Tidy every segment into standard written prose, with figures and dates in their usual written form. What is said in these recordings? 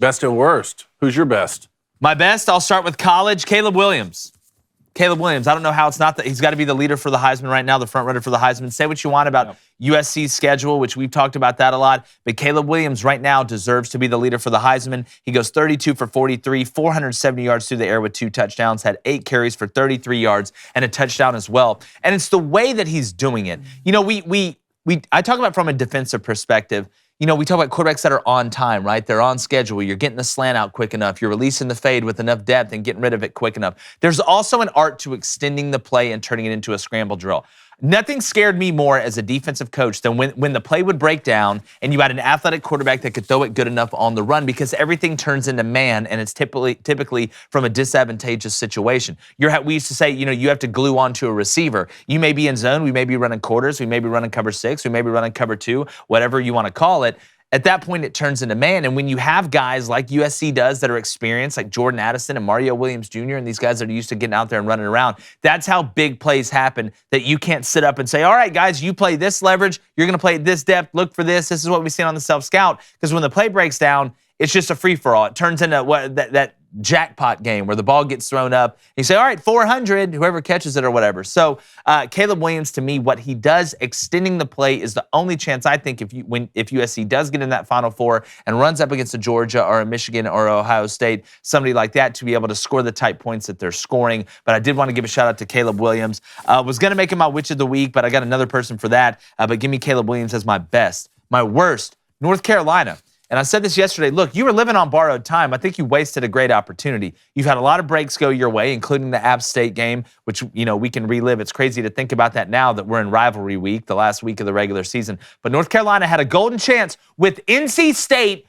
Best and worst. Who's your best? My best, I'll start with college. Caleb Williams. Caleb Williams, I don't know how it's not that he's got to be the leader for the Heisman right now, the front runner for the Heisman. Say what you want about USC's schedule, which we've talked about that a lot, but Caleb Williams right now deserves to be the leader for the Heisman. He goes 32 for 43, 470 yards through the air with 2 touchdowns, had 8 carries for 33 yards and a touchdown as well. And it's the way that he's doing it. You know, I talk about from a defensive perspective. You know, we talk about quarterbacks that are on time, right? They're on schedule. You're getting the slant out quick enough. You're releasing the fade with enough depth and getting rid of it quick enough. There's also an art to extending the play and turning it into a scramble drill. Nothing scared me more as a defensive coach than when the play would break down and you had an athletic quarterback that could throw it good enough on the run, because everything turns into man, and it's typically from a disadvantageous situation. We used to say, you know, you have to glue onto a receiver. You may be in zone, we may be running quarters, we may be running cover 6, we may be running cover 2, whatever you want to call it. At that point, it turns into man. And when you have guys like USC does that are experienced, like Jordan Addison and Mario Williams Jr., and these guys that are used to getting out there and running around, that's how big plays happen, that you can't sit up and say, all right, guys, you play this leverage, you're going to play at this depth, look for this. This is what we've seen on the self-scout. Because when the play breaks down, it's just a free-for-all. It turns into that jackpot game where the ball gets thrown up. You say, all right, 400, whoever catches it or whatever. So Caleb Williams, to me, what he does, extending the play, is the only chance I think if USC does get in that Final Four and runs up against a Georgia or a Michigan or Ohio State, somebody like that, to be able to score the type points that they're scoring. But I did want to give a shout out to Caleb Williams. Was going to make him my Witch of the Week, but I got another person for that. But give me Caleb Williams as my best. My worst, North Carolina. And I said this yesterday, look, you were living on borrowed time. I think you wasted a great opportunity. You've had a lot of breaks go your way, including the App State game, which, you know, we can relive. It's crazy to think about that now that we're in rivalry week, the last week of the regular season. But North Carolina had a golden chance with NC State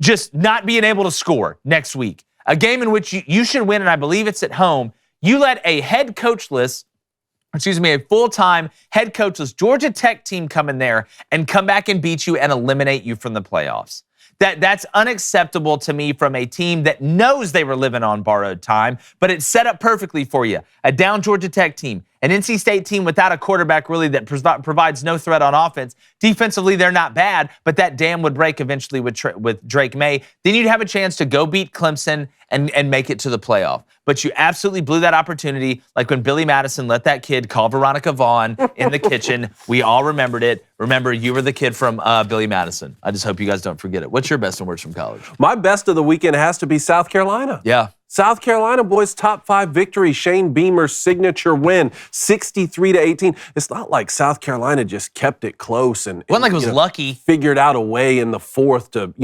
just not being able to score next week. A game in which you should win, and I believe it's at home. You let a a full-time head coachless Georgia Tech team come in there and come back and beat you and eliminate you from the playoffs. That's unacceptable to me from a team that knows they were living on borrowed time, but it's set up perfectly for you. A down Georgia Tech team, an NC State team without a quarterback really that provides no threat on offense. Defensively, they're not bad, but that dam would break eventually with Drake May. Then you'd have a chance to go beat Clemson and make it to the playoff. But you absolutely blew that opportunity, like when Billy Madison let that kid call Veronica Vaughn in the kitchen. We all remembered it. Remember, you were the kid from Billy Madison. I just hope you guys don't forget it. What's your best and worst from college? My best of the weekend has to be South Carolina. Yeah. South Carolina boys, top 5 victory. Shane Beamer's signature win, 63-18. It's not like South Carolina just kept it close and wasn't like it was lucky. Figured out a way in the fourth to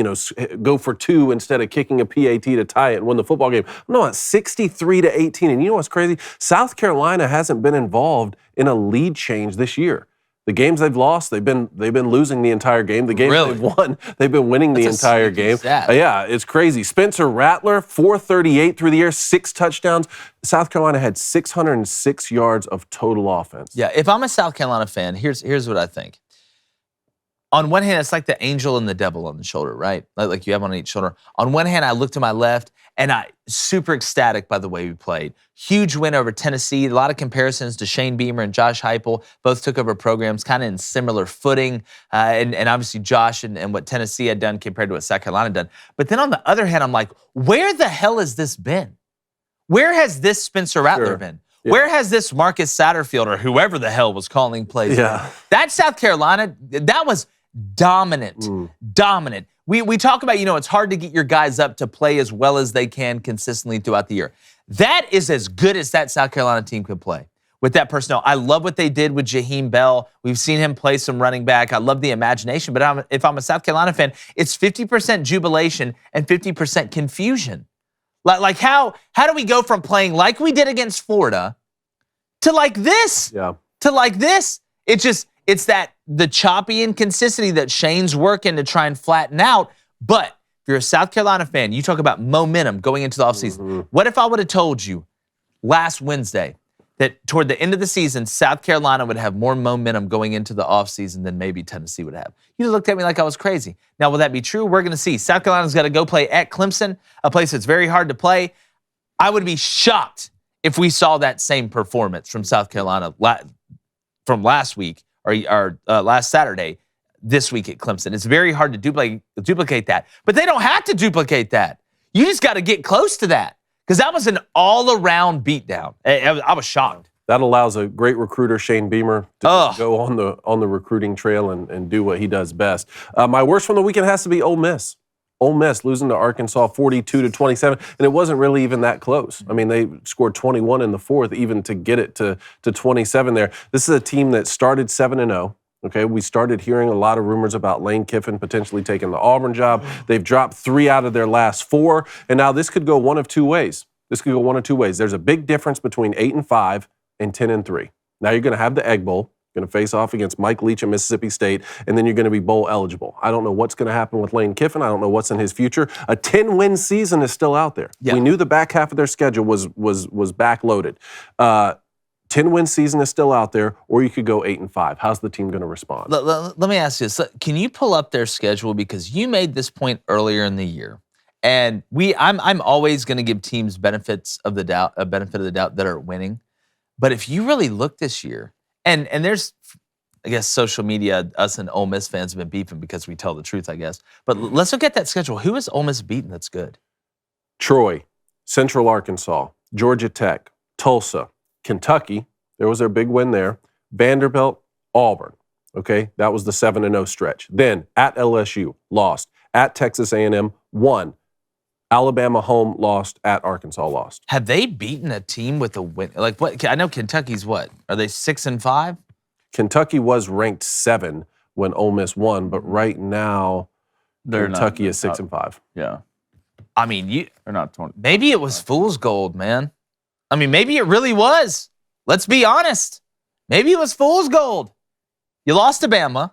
go for 2 instead of kicking a PAT to tie it and win the football game. No, it's 63-18. And you know what's crazy? South Carolina hasn't been involved in a lead change this year. The games they've lost, they've been losing the entire game. The games they've won, they've been winning the entire game. Yeah, it's crazy. Spencer Rattler, 438 through the air, 6 touchdowns. South Carolina had 606 yards of total offense. Yeah, if I'm a South Carolina fan, here's what I think. On one hand, it's like the angel and the devil on the shoulder, right? Like you have on each shoulder. On one hand, I look to my left, and I super ecstatic by the way we played. Huge win over Tennessee. A lot of comparisons to Shane Beamer and Josh Heupel. Both took over programs kind of in similar footing. And obviously Josh and what Tennessee had done compared to what South Carolina had done. But then on the other hand, I'm like, where the hell has this been? Where has this Spencer Rattler been? Yeah. Where has this Marcus Satterfield or whoever the hell was calling plays been? That South Carolina, that was dominant. Dominant. We talk about, it's hard to get your guys up to play as well as they can consistently throughout the year. That is as good as that South Carolina team could play with that personnel. I love what they did with Jaheim Bell. We've seen him play some running back. I love the imagination. But if I'm a South Carolina fan, it's 50% jubilation and 50% confusion. Like how do we go from playing like we did against Florida to like this? Yeah. To like this? It's that the choppy inconsistency that Shane's working to try and flatten out. But if you're a South Carolina fan, you talk about momentum going into the offseason. What if I would have told you last Wednesday that toward the end of the season, South Carolina would have more momentum going into the offseason than maybe Tennessee would have? You looked at me like I was crazy. Now, will that be true? We're going to see. South Carolina's got to go play at Clemson, a place that's very hard to play. I would be shocked if we saw that same performance from South Carolina from last week or last Saturday. this week at Clemson. It's very hard to duplicate that. But they don't have to duplicate that. You just got to get close to that because that was an all-around beatdown. I was shocked. That allows a great recruiter, Shane Beamer, to go on the recruiting trail and do what he does best. My worst from the weekend has to be Ole Miss. Ole Miss losing to Arkansas 42-27, and it wasn't really even that close. I mean, they scored 21 in the fourth even to get it to 27 there. This is a team that started 7-0. Okay, we started hearing a lot of rumors about Lane Kiffin potentially taking the Auburn job. They've dropped 3 out of their last 4, and now this could go one of two ways. There's a big difference between 8-5 and 10-3. Now you're going to have the Egg Bowl. You're going to face off against Mike Leach at Mississippi State, and then you're going to be bowl eligible. I don't know what's going to happen with Lane Kiffin. I don't know what's in his future. A 10-win season is still out there. Yeah. We knew the back half of their schedule was backloaded. 10-win season is still out there, or you could go 8-5. How's the team going to respond? Let me ask you this. Can you pull up their schedule? Because you made this point earlier in the year. And I'm always going to give teams benefit of the doubt that are winning. But if you really look this year, and there's, I guess, social media, us and Ole Miss fans have been beefing because we tell the truth, I guess. But let's look at that schedule. Who is Ole Miss beaten that's good? Troy, Central Arkansas, Georgia Tech, Tulsa, Kentucky. There was their big win there. Vanderbilt, Auburn. Okay, that was the 7-0 stretch. Then at LSU, lost. At Texas A&M, won. Alabama home, lost. At Arkansas, lost. Have they beaten a team with a win? Like what? I know Kentucky's what? Are they 6-5? Kentucky was ranked 7 when Ole Miss won, but right now Kentucky is 6-5. Yeah. I mean, they're not 20. Maybe it was fool's gold, man. I mean, maybe it really was. Let's be honest. Maybe it was fool's gold. You lost to Bama.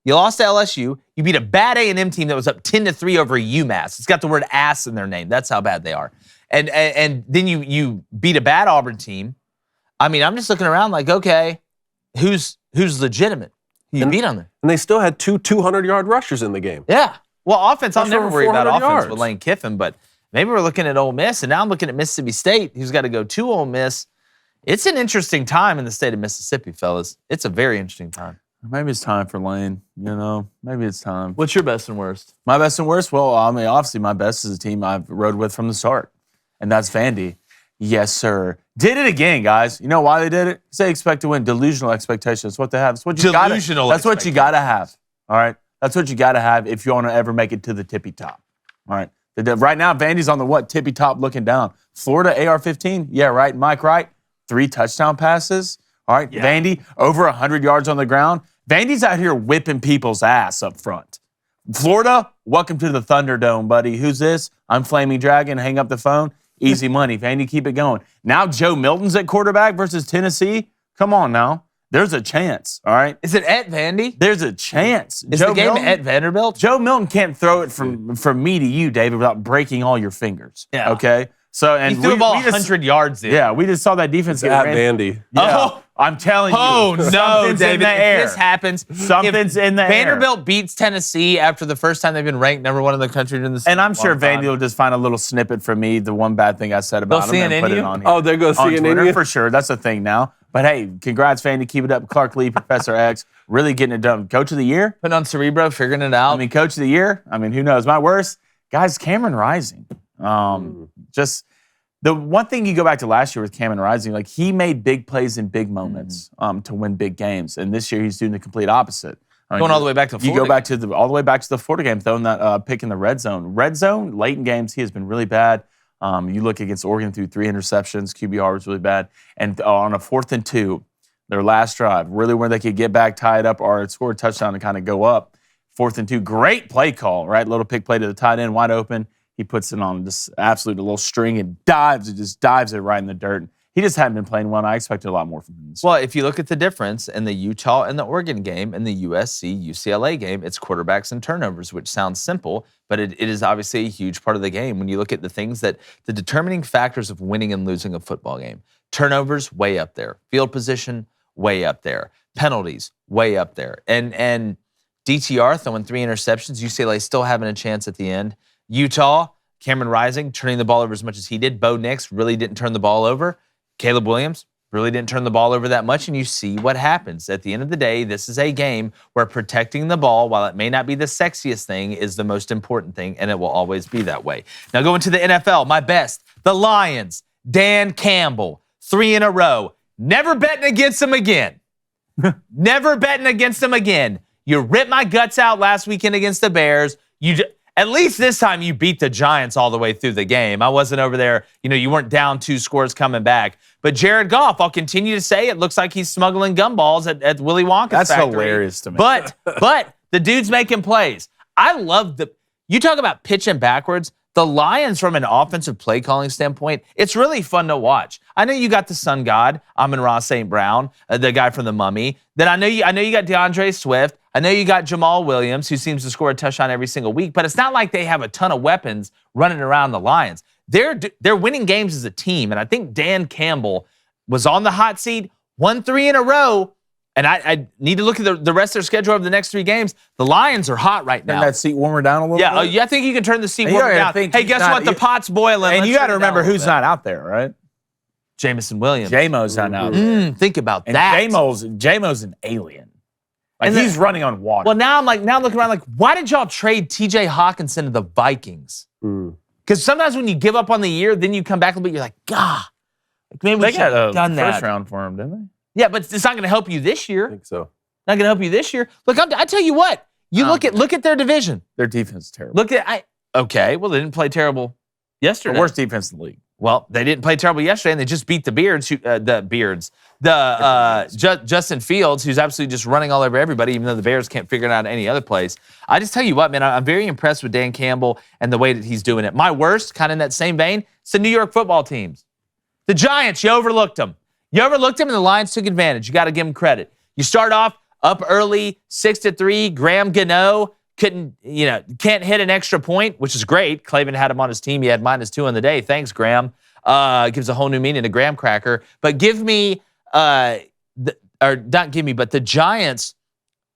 You lost to LSU. You beat a bad A&M team that was up 10-3 over UMass. It's got the word ass in their name. That's how bad they are. And then you beat a bad Auburn team. I mean, I'm just looking around like, okay, who's legitimate? Who you beat on there? And they still had 2 200-yard rushers in the game. Yeah. Well, offense, I'll never worry about offense yards with Lane Kiffin, but maybe we're looking at Ole Miss, and now I'm looking at Mississippi State, who's got to go to Ole Miss. It's an interesting time in the state of Mississippi, fellas. It's a very interesting time. Maybe it's time for Lane, Maybe it's time. What's your best and worst? My best and worst? Well, I mean, obviously my best is a team I've rode with from the start, and that's Vandy. Yes, sir. Did it again, guys. You know why they did it? Because they expect to win. Delusional expectations. That's what they have. That's what you got to have. All right? That's what you got to have if you want to ever make it to the tippy top. All right? Right now, Vandy's on the tippy top looking down. Florida, AR-15. Yeah, right. Mike Wright, 3 touchdown passes. All right, yeah. Vandy, over 100 yards on the ground. Vandy's out here whipping people's ass up front. Florida, welcome to the Thunderdome, buddy. Who's this? I'm Flaming Dragon. Hang up the phone. Easy money. Vandy, keep it going. Now Joe Milton's at quarterback versus Tennessee. Come on now. There's a chance, all right? Is it at Vandy? There's a chance. Is the game at Vanderbilt? Joe Milton can't throw it from me to you, David, without breaking all your fingers. Yeah. Okay? So, and he threw the ball 100 yards in. Yeah, we just saw that defense at Vandy. Yeah. Oh, I'm telling you. Oh, no, David. In the air. If this happens. Something's in the Vanderbilt beats Tennessee after the first time they've been ranked number 1 in the country in the And I'm sure Vandy will just find a little snippet from me, the one bad thing I said about them, and put it on here. Oh, they're going to see it in you? For sure. That's a thing now. But hey, congrats, Vandy. Keep it up. Clark Lee, Professor X, really getting it done. Coach of the year? Putting on Cerebro, figuring it out. I mean, Coach of the year? I mean, who knows? My worst? Guys, Cameron Rising. Just the one thing you go back to last year with Cameron Rising, like he made big plays in big moments to win big games. And this year he's doing the complete opposite. Going all the way back to the Florida You go back to all the way back to the Florida game, throwing that pick in the red zone. Red zone, late in games, he has been really bad. You look against Oregon through 3 interceptions. QBR was really bad. And on a 4th and 2, their last drive, really where they could get back, tie it up, or score a touchdown and kind of go up. 4th and 2, great play call, right? Little pick play to the tight end, wide open. He puts it on just absolute little string and dives. It just dives it right in the dirt. He just hadn't been playing well, and I expected a lot more from him. Well, if you look at the difference in the Utah and the Oregon game and the USC-UCLA game, it's quarterbacks and turnovers, which sounds simple, but it is obviously a huge part of the game. When you look at the things the determining factors of winning and losing a football game, turnovers, way up there. Field position, way up there. Penalties, way up there. And DTR throwing 3 interceptions, UCLA still having a chance at the end. Utah, Cameron Rising, turning the ball over as much as he did. Bo Nix really didn't turn the ball over. Caleb Williams, Really didn't turn the ball over that much, and you see what happens. At the end of the day, this is a game where protecting the ball, while it may not be the sexiest thing, is the most important thing, and it will always be that way. Now going to the NFL, my best, the Lions, Dan Campbell, 3 in a row. Never betting against them again. Never betting against them again. You ripped my guts out last weekend against the Bears. At least this time you beat the Giants all the way through the game. I wasn't over there. You weren't down 2 scores coming back. But Jared Goff, I'll continue to say, it looks like he's smuggling gumballs at Willy Wonka's factory. That's hilarious to me. But the dude's making plays. I love you talk about pitching backwards. The Lions, from an offensive play calling standpoint, it's really fun to watch. I know you got the Sun God, Amon-Ra St. Brown, the guy from The Mummy. Then I know you got DeAndre Swift. I know you got Jamal Williams, who seems to score a touchdown every single week. But it's not like they have a ton of weapons running around the Lions. They're winning games as a team, and I think Dan Campbell was on the hot seat, won 3 in a row. And I need to look at the rest of their schedule over the next 3 games. The Lions are hot right now. Turn that seat warmer down a little bit? Yeah, I think you can turn the seat warmer down. Hey, guess what? The pot's boiling. And you got to remember who's not out there, right? Jameson Williams. J-Mo's not out there. Think about and that. J-Mo's an alien. Like, he's running on water. Well, now I'm looking around like, why did y'all trade T.J. Hawkinson to the Vikings? Because sometimes when you give up on the year, then you come back a little bit, you're like, God, maybe we should have done that. First round for him, didn't they? Yeah, but it's not going to help you this year. I think so. Not going to help you this year. Look, I tell you what. Look at their division. Their defense is terrible. Okay, well, they didn't play terrible yesterday. The worst defense in the league. Well, they didn't play terrible yesterday, and they just beat Justin Fields, who's absolutely just running all over everybody, even though the Bears can't figure it out any other place. I just tell you what, man, I'm very impressed with Dan Campbell and the way that he's doing it. My worst, kind of in that same vein, it's the New York football teams. The Giants, you overlooked them. And the Lions took advantage. You got to give them credit. You start off up early, 6-3. Graham Gano can't hit an extra point, which is great. Clavin had him on his team. He had -2 on the day. Thanks, Graham. Gives a whole new meaning to Graham Cracker. But but the Giants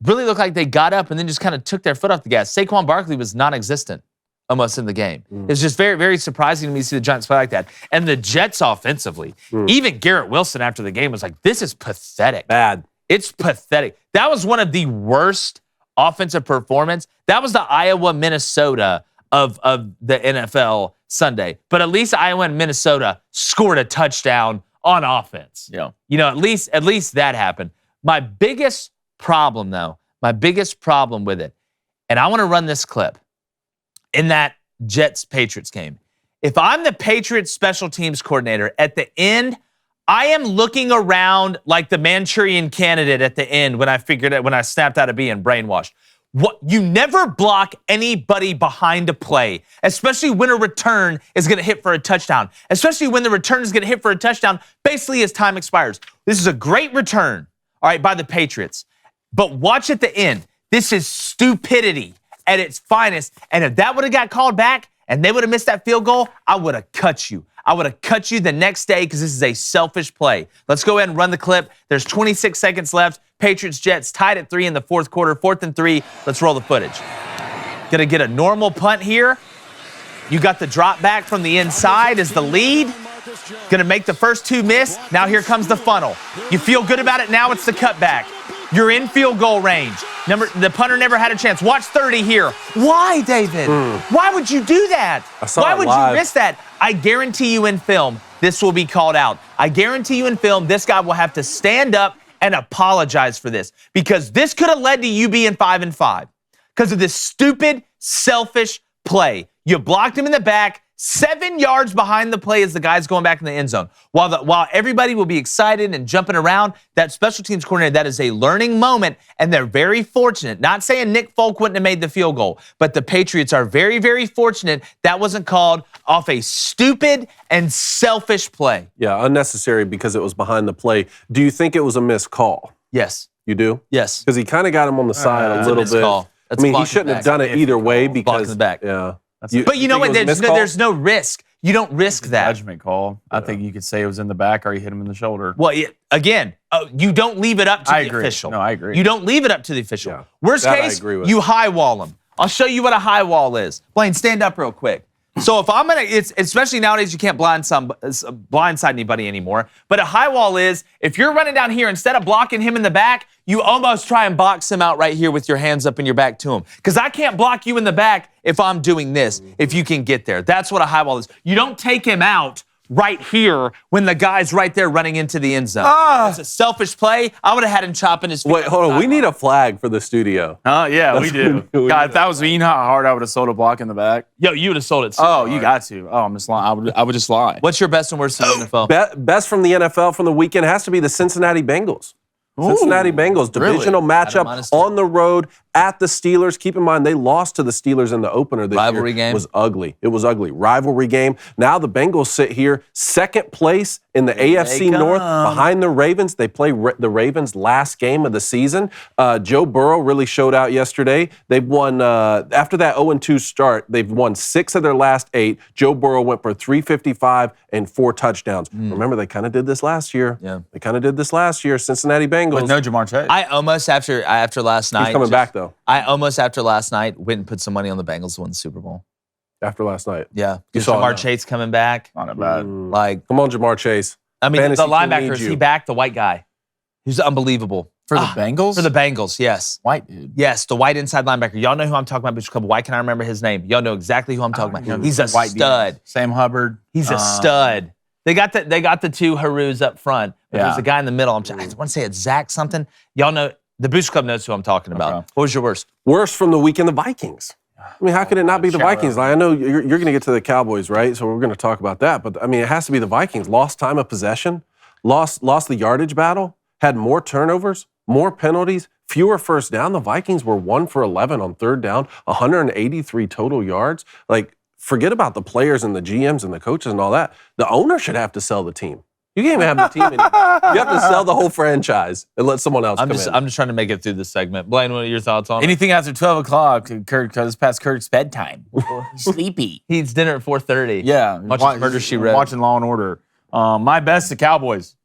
really looked like they got up and then just kind of took their foot off the gas. Saquon Barkley was non-existent almost in the game. It's just very, very surprising to me to see the Giants play like that. And the Jets offensively, even Garrett Wilson after the game was like, this is pathetic. Bad. It's pathetic. That was one of the worst offensive performance. That was the Iowa-Minnesota of the NFL Sunday. But at least Iowa and Minnesota scored a touchdown on offense. Yeah. At least that happened. My biggest problem with it, and I want to run this clip, in that Jets-Patriots game. If I'm the Patriots special teams coordinator, at the end, I am looking around like the Manchurian Candidate at the end when I snapped out of being brainwashed. You never block anybody behind a play, especially when a return is going to hit for a touchdown, especially when the return is going to hit for a touchdown basically as time expires. This is a great return, all right, by the Patriots. But watch at the end. This is stupidity at its finest. And if that would have got called back and they would have missed that field goal, I would have cut you. I would have cut you the next day because this is a selfish play. Let's go ahead and run the clip. There's 26 seconds left. Patriots-Jets tied at 3 in the fourth quarter. 4th and 3. Let's roll the footage. Gonna get a normal punt here. You got the drop back from the inside as the lead. Gonna make the first 2 miss. Now here comes the funnel. You feel good about it. Now it's the cutback. You're in field goal range. The punter never had a chance. Watch 30 here. Why, David? Why would you do that? Why would you risk that? I guarantee you in film, this will be called out. I guarantee you in film, this guy will have to stand up and apologize for this because this could have led to you being 5-5 because of this stupid, selfish play. You blocked him in the back. 7 yards behind the play as the guy's going back in the end zone. While everybody will be excited and jumping around, that special teams coordinator, that is a learning moment, and they're very fortunate. Not saying Nick Folk wouldn't have made the field goal, but the Patriots are very, very fortunate that wasn't called off a stupid and selfish play. Yeah, unnecessary because it was behind the play. Do you think it was a missed call? Yes. You do? Yes. Because he kind of got him on the side a little bit. Call. I mean, he shouldn't have done it either way because the back. Yeah. But you know what? There's no risk. You don't risk that. Judgment call. I think you could say it was in the back or he hit him in the shoulder. Well, again, you don't leave it up to the official. No, I agree. You don't leave it up to the official. Yeah. Worst case, you high wall him. I'll show you what a high wall is. Blaine, stand up real quick. So if I'm it's especially nowadays you can't blindside anybody anymore. But a high wall is if you're running down here, instead of blocking him in the back, you almost try and box him out right here with your hands up in your back to him. Because I can't block you in the back if I'm doing this, if you can get there. That's what a high wall is. You don't take him out right here when the guy's right there running into the end zone. It's a selfish play. I would have had him chopping his feet. Wait, hold on. We need a flag for the studio. Yeah, we do. God, if that was me, you know how hard I would have sold a block in the back? Yo, you would have sold it. Oh, you got to. Oh, I'm just lying. I would just lie. What's your best and worst in the NFL? Best from the NFL from the weekend has to be the Cincinnati Bengals. Cincinnati Bengals, divisional matchup on the road at the Steelers. Keep in mind, they lost to the Steelers in the opener this Rivalry year. game. It was ugly. It was ugly. Rivalry game. Now the Bengals sit here, second place in the AFC North behind the Ravens. They play the Ravens last game of the season. Joe Burrow really showed out yesterday. They've won, after that 0-2 start, they've won 6 of their last 8. Joe Burrow went for 355 and 4 touchdowns. Remember, they kind of did this last year. Yeah. They kind of did this last year. Cincinnati Bengals. With no Jamar Chase. I almost, after last night. He's coming back, though. I almost, after last night, went and put some money on the Bengals to win the Super Bowl. After last night. Yeah. You Because saw Jamar it, Chase coming back. Not bad. Like, Come on, Jamar Chase. I mean, Fantasy the team linebacker, needs is you. he back? The white guy. He's unbelievable. For the Bengals? For the Bengals, yes. White dude. Yes, the white inside linebacker. Y'all know who I'm talking about, Bishop Club. Why can I remember his name? Y'all know exactly who I'm talking about. He's a White stud. dude. Sam Hubbard. He's a stud. They got the 2 Harus up front, but there's a guy in the middle. I want to say it's Zach something. Y'all know, the Boost Club knows who I'm talking about. Okay. What was your worst? Worst from the weekend, the Vikings. I mean, how could it not be the Vikings? Like, I know you're going to get to the Cowboys, right? So we're going to talk about that. But, I mean, it has to be the Vikings. Lost time of possession, lost the yardage battle, had more turnovers, more penalties, fewer first down. The Vikings were 1 for 11 on third down, 183 total yards. Like, forget about the players and the GMs and the coaches and all that. The owner should have to sell the team. You can't even have the team anymore. You have to sell the whole franchise and let someone else come in. I'm just trying to make it through this segment. Blaine, what are your thoughts on it? Anything after 12 o'clock, because it's past Kirk's bedtime. Sleepy. He eats dinner at 4:30. Yeah. Watching Murder, She Wrote. Watching Law and Order. My best, the Cowboys.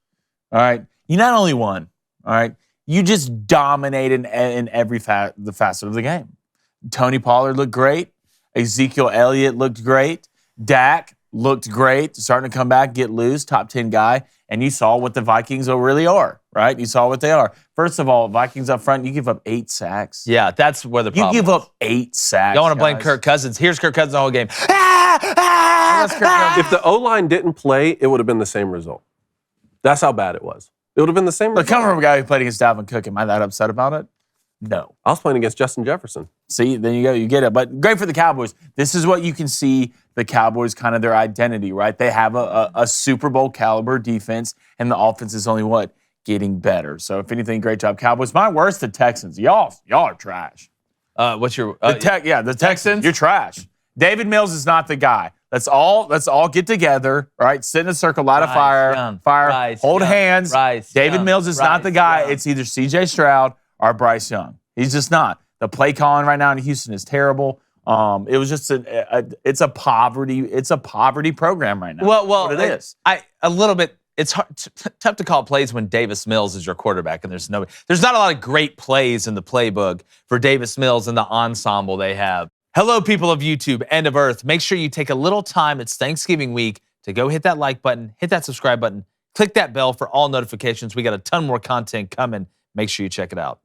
All right. You not only won, all right, you just dominated in every the facet of the game. Tony Pollard looked great. Ezekiel Elliott looked great. Dak looked great, starting to come back, get loose, top 10 guy, and you saw what the Vikings really are, right? You saw what they are. First of all, Vikings up front, you give up 8 sacks. Yeah, that's where the problem You give is. up 8 sacks. Y'all want to blame guys. Kirk Cousins. Here's Kirk Cousins the whole game. If the O-line didn't play, it would have been the same result. That's how bad it was. It would have been the same But result. coming from a guy who played against Dalvin Cook, am I that upset about it? No. I was playing against Justin Jefferson. See, then you go, you get it. But great for the Cowboys. This is what you can see the Cowboys, kind of their identity, right? They have a Super Bowl caliber defense, and the offense is only what? Getting better. So if anything, great job, Cowboys. My worst, the Texans. Y'all are trash. What's your The Texans, you're trash. David Mills is not the guy. Let's all get together, right? Sit in a circle, light a fire, hold hands. David Mills is not the guy. It's either C.J. Stroud or Bryce Young. He's just not. The play calling right now in Houston is terrible. It was just it's a poverty program right now. Well, what it is. A little bit. It's hard, tough to call plays when Davis Mills is your quarterback, and there's not a lot of great plays in the playbook for Davis Mills and the ensemble they have. Hello, people of YouTube and of Earth. Make sure you take a little time. It's Thanksgiving week to go hit that like button, hit that subscribe button, click that bell for all notifications. We got a ton more content coming. Make sure you check it out.